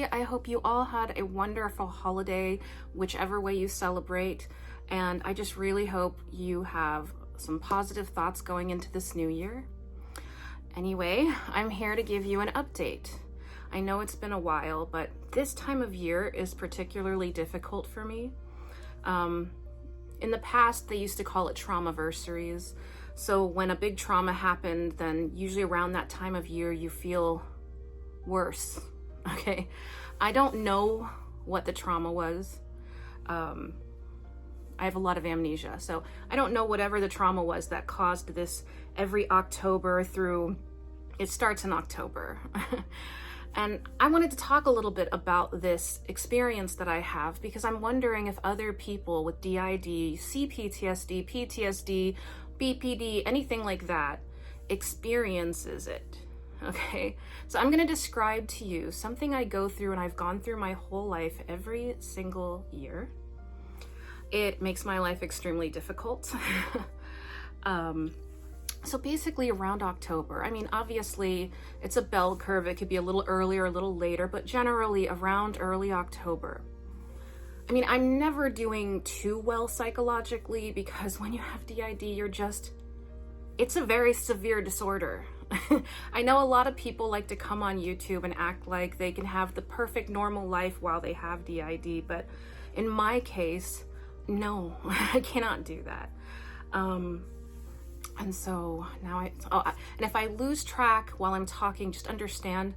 I hope you all had a wonderful holiday, whichever way you celebrate, and I just really hope you have some positive thoughts going into this new year. Anyway, I'm here to give you an update. I know it's been a while, but this time of year is particularly difficult for me. In the past, they used to call it traumaversaries. So when a big trauma happened, then usually around that time of year, you feel worse. Okay, I don't know what the trauma was. I have a lot of amnesia, so I don't know whatever the trauma was that caused this every October through, it starts in October. And I wanted to talk a little bit about this experience that I have because I'm wondering if other people with DID, CPTSD, PTSD, BPD, anything like that, experiences it. Okay, so I'm going to describe to you something I go through and I've gone through my whole life every single year. It makes my life extremely difficult. So basically around October, I mean, obviously it's a bell curve. It could be a little earlier, a little later, but generally around early October. I mean, I'm never doing too well psychologically because when you have DID, it's a very severe disorder. I know a lot of people like to come on YouTube and act like they can have the perfect normal life while they have DID, but in my case, no, I cannot do that. And so now and if I lose track while I'm talking, just understand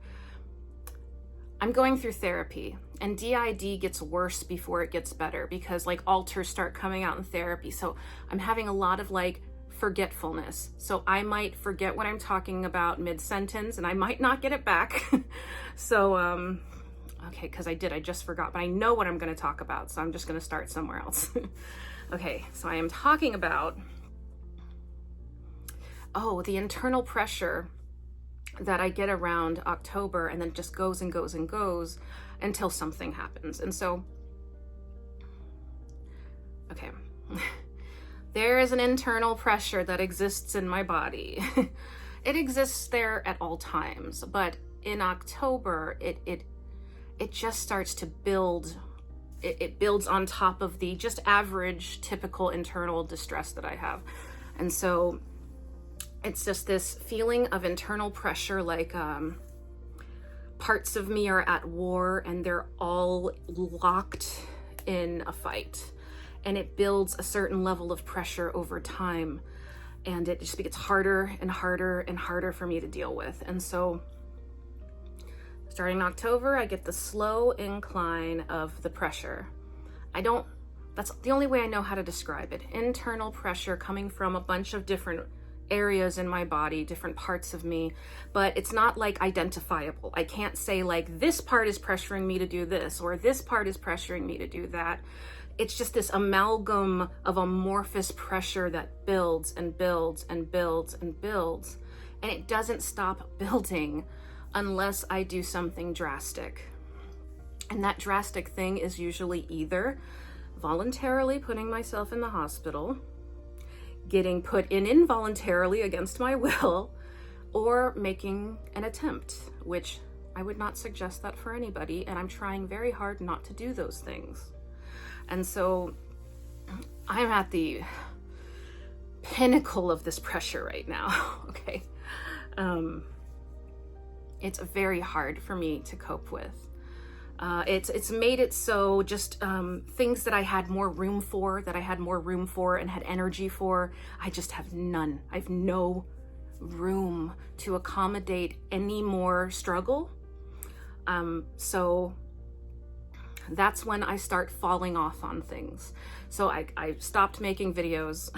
I'm going through therapy, and DID gets worse before it gets better because like alters start coming out in therapy. So I'm having a lot of like forgetfulness. So I might forget what I'm talking about mid-sentence and I might not get it back. So, okay, because I just forgot, but I know what I'm going to talk about. So I'm just going to start somewhere else. Okay, so I am talking about, the internal pressure that I get around October and then just goes and goes and goes until something happens. And so, okay. There is an internal pressure that exists in my body. It exists there at all times, but in October, it just starts to build. It builds on top of the just average, typical internal distress that I have. And so it's just this feeling of internal pressure, like parts of me are at war and they're all locked in a fight. And it builds a certain level of pressure over time. And it just gets harder and harder and harder for me to deal with. And so starting in October, I get the slow incline of the pressure. That's the only way I know how to describe it. Internal pressure coming from a bunch of different areas in my body, different parts of me, but it's not like identifiable. I can't say like this part is pressuring me to do this or this part is pressuring me to do that. It's just this amalgam of amorphous pressure that builds and builds and builds and builds, and it doesn't stop building unless I do something drastic. And that drastic thing is usually either voluntarily putting myself in the hospital, getting put in involuntarily against my will, or making an attempt, which I would not suggest that for anybody, and I'm trying very hard not to do those things. And so I'm at the pinnacle of this pressure right now, okay? It's very hard for me to cope with. It's made it so just things that I had more room for, and had energy for, I just have none. I have no room to accommodate any more struggle. So that's when I start falling off on things. So I stopped making videos.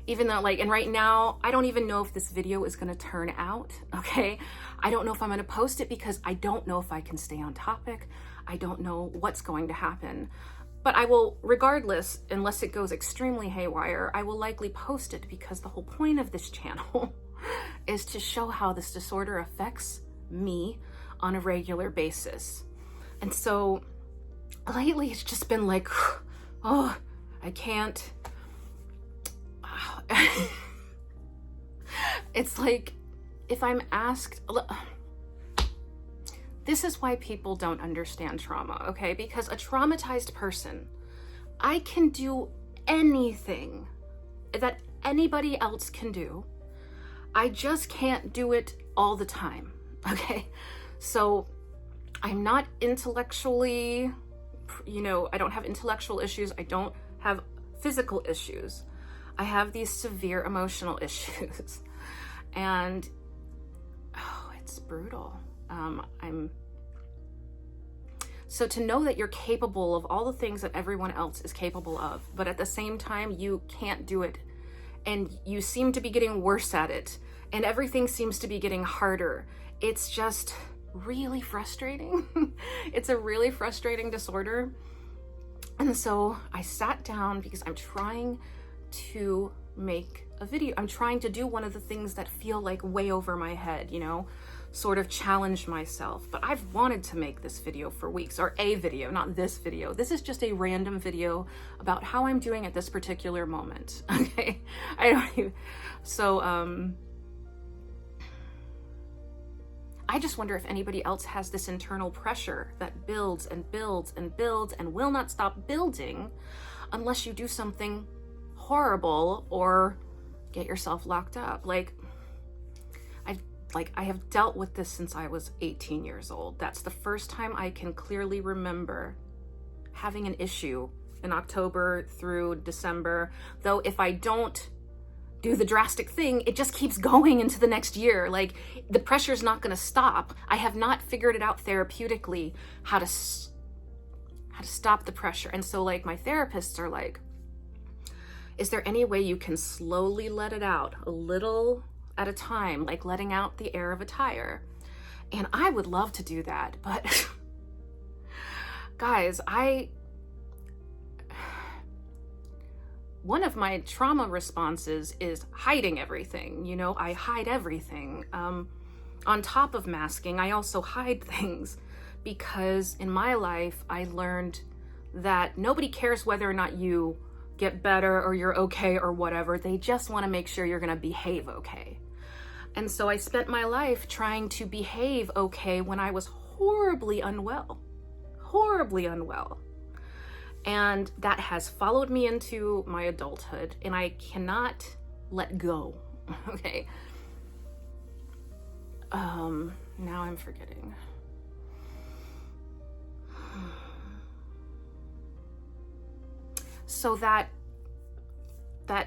Even though and right now, I don't even know if this video is gonna turn out, okay? I don't know if I'm gonna post it because I don't know if I can stay on topic. I don't know what's going to happen. But I will, regardless, unless it goes extremely haywire, I will likely post it, because the whole point of this channel is to show how this disorder affects me on a regular basis. And so lately it's just been like, oh, I can't. It's like, if I'm asked, this is why people don't understand trauma, okay? Because a traumatized person, I can do anything that anybody else can do. I just can't do it all the time, okay? So I'm not intellectually, I don't have intellectual issues. I don't have physical issues. I have these severe emotional issues. And, oh, it's brutal. So to know that you're capable of all the things that everyone else is capable of, but at the same time, you can't do it, and you seem to be getting worse at it, and everything seems to be getting harder. It's just really frustrating. It's a really frustrating disorder. And so I sat down because I'm trying to make a video. I'm trying to do one of the things that feel like way over my head, sort of challenge myself. But I've wanted to make this video for weeks, or a video, not this video. This is just a random video about how I'm doing at this particular moment. Okay. I just wonder if anybody else has this internal pressure that builds and builds and builds and will not stop building unless you do something horrible or get yourself locked up. I have dealt with this since I was 18 years old. That's the first time I can clearly remember having an issue in October through December. Though if I don't do the drastic thing, it just keeps going into the next year. Like, the pressure's not going to stop. I have not figured it out therapeutically how to stop the pressure. And so my therapists are like, is there any way you can slowly let it out a little at a time, like letting out the air of a tire? And I would love to do that, but guys, one of my trauma responses is hiding everything. I hide everything. On top of masking, I also hide things, because in my life, I learned that nobody cares whether or not you get better or you're okay or whatever. They just want to make sure you're going to behave okay. And so I spent my life trying to behave okay when I was horribly unwell. And that has followed me into my adulthood, and I cannot let go. Okay. Now I'm forgetting. So that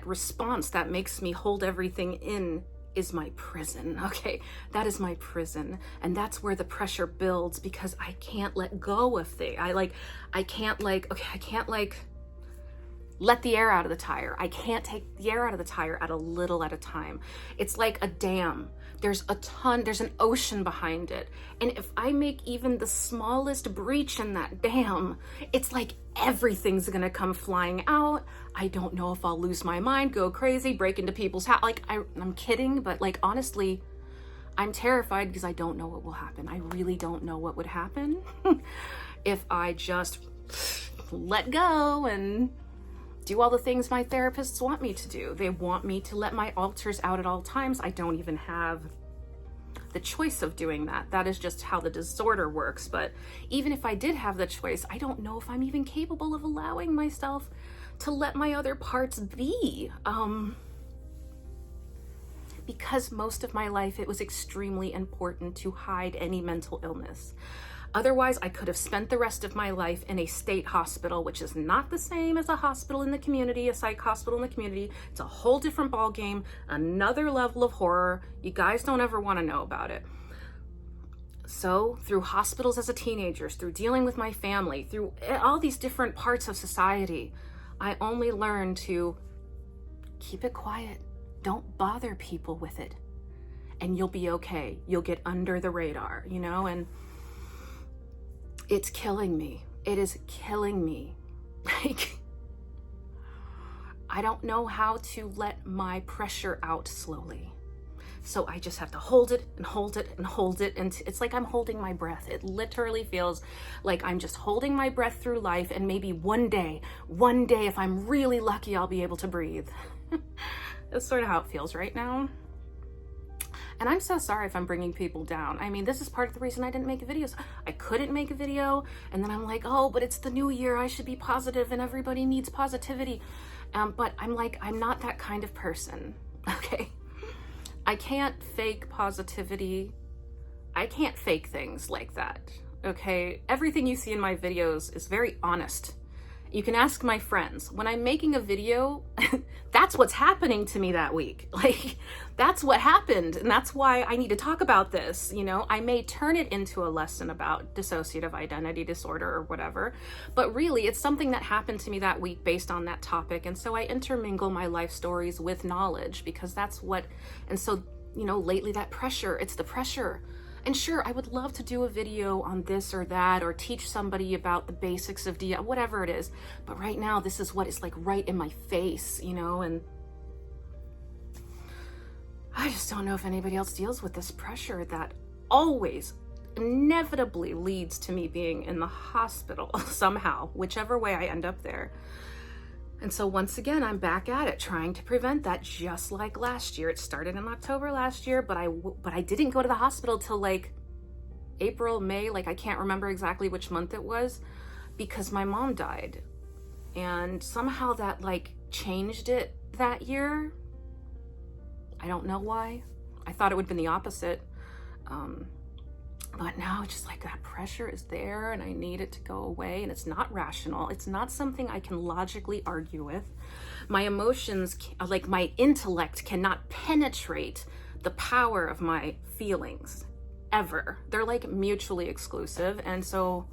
response that makes me hold everything in is my prison. Okay, that is my prison, and that's where the pressure builds, because I can't let go of things. I can't let the air out of the tire. I can't take the air out of the tire at a little at a time. It's like a dam. There's an ocean behind it. And if I make even the smallest breach in that dam, it's like everything's gonna come flying out. I don't know if I'll lose my mind, go crazy, break into people's house. I'm kidding, but honestly, I'm terrified because I don't know what will happen. I really don't know what would happen if I just let go and do all the things my therapists want me to do. They want me to let my alters out at all times. I don't even have the choice of doing that. That is just how the disorder works. But even if I did have the choice, I don't know if I'm even capable of allowing myself to let my other parts be. Because most of my life, it was extremely important to hide any mental illness. Otherwise, I could have spent the rest of my life in a state hospital, which is not the same as a hospital in the community, a psych hospital in the community. It's a whole different ball game, another level of horror. You guys don't ever want to know about it. So through hospitals as a teenager, through dealing with my family, through all these different parts of society, I only learned to keep it quiet. Don't bother people with it, and you'll be okay. You'll get under the radar, and it's killing me. It is killing me. Like, I don't know how to let my pressure out slowly. So I just have to hold it and hold it and hold it. And it's like I'm holding my breath. It literally feels like I'm just holding my breath through life. And maybe one day, if I'm really lucky, I'll be able to breathe. That's sort of how it feels right now. And I'm so sorry if I'm bringing people down. I mean, this is part of the reason I didn't make videos. I couldn't make a video. And then I'm like, oh, but it's the new year. I should be positive and everybody needs positivity. But I'm like, I'm not that kind of person. Okay. I can't fake positivity. I can't fake things like that. Okay. Everything you see in my videos is very honest. You can ask my friends. When I'm making a video, that's what's happening to me that week. Like, that's what happened. And that's why I need to talk about this. You know, I may turn it into a lesson about dissociative identity disorder or whatever, but really it's something that happened to me that week based on that topic. And so I intermingle my life stories with knowledge because that's what, and so, you know, lately that pressure, it's the pressure. And sure, I would love to do a video on this or that, or teach somebody about the basics of DI, whatever it is. But right now, this is what is like right in my face, you know, and I just don't know if anybody else deals with this pressure that always inevitably leads to me being in the hospital somehow, whichever way I end up there. And so once again, I'm back at it, trying to prevent that, just like last year. It started in October last year, but I didn't go to the hospital till like April, May, like I can't remember exactly which month it was, because my mom died. And somehow that like changed it that year. I don't know why. I thought it would have been the opposite. But now it's just like that pressure is there and I need it to go away, and it's not rational. It's not something I can logically argue with. My emotions, like my intellect, cannot penetrate the power of my feelings ever. They're like mutually exclusive. And so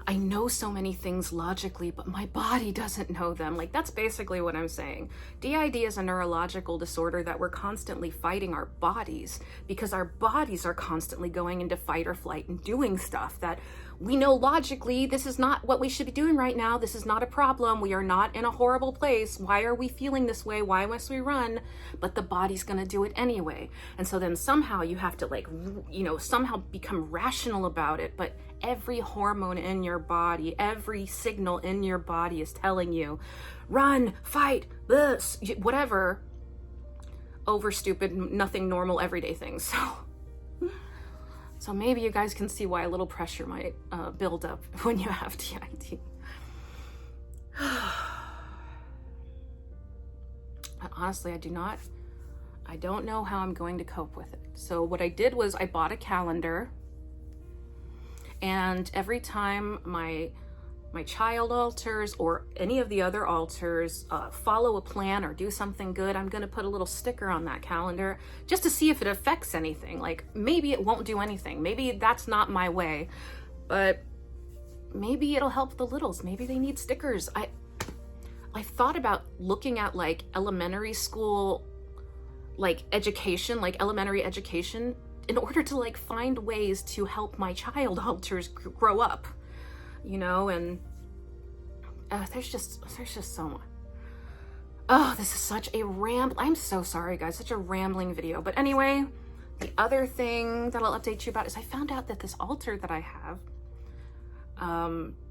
I know so many things logically, but my body doesn't know them. Like, that's basically what I'm saying. DID is a neurological disorder that we're constantly fighting our bodies, because our bodies are constantly going into fight or flight and doing stuff that we know logically, this is not what we should be doing right now. This is not a problem. We are not in a horrible place. Why are we feeling this way? Why must we run? But the body's going to do it anyway. And so then somehow you have to, like, you know, somehow become rational about it. But every hormone in your body, every signal in your body is telling you, run, fight, this, whatever, over stupid, nothing normal, everyday things. So maybe you guys can see why a little pressure might build up when you have DID. Honestly, I don't know how I'm going to cope with it. So what I did was I bought a calendar, and every time my child alters or any of the other alters follow a plan or do something good, I'm gonna put a little sticker on that calendar just to see if it affects anything. Like, maybe it won't do anything. Maybe that's not my way, but maybe it'll help the littles. Maybe they need stickers. I thought about looking at like elementary school, like education, like elementary education, in order to like find ways to help my child alters grow up. You know, and there's just so much. Oh, this is such a I'm so sorry, guys, such a rambling video. But anyway, the other thing that I'll update you about is I found out that this alter that I have,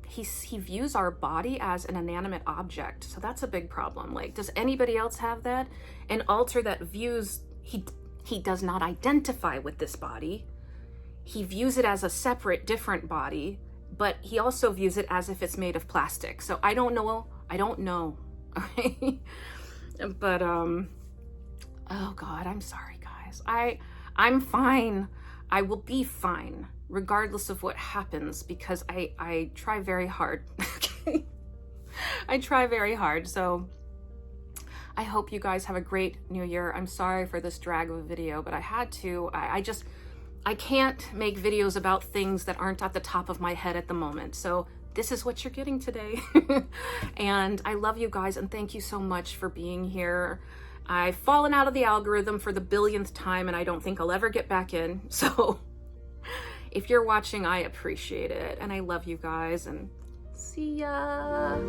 he views our body as an inanimate object. So that's a big problem. Like, does anybody else have that? An alter that views, he does not identify with this body. He views it as a separate, different body. But he also views it as if it's made of plastic. So I don't know. But, oh God, I'm sorry, guys. I'm fine. I will be fine, regardless of what happens, because I try very hard. Okay? I try very hard. So I hope you guys have a great new year. I'm sorry for this drag of a video, but I had to. I can't make videos about things that aren't at the top of my head at the moment. So this is what you're getting today. And I love you guys, and thank you so much for being here. I've fallen out of the algorithm for the billionth time, and I don't think I'll ever get back in. So if you're watching, I appreciate it. And I love you guys, and See ya.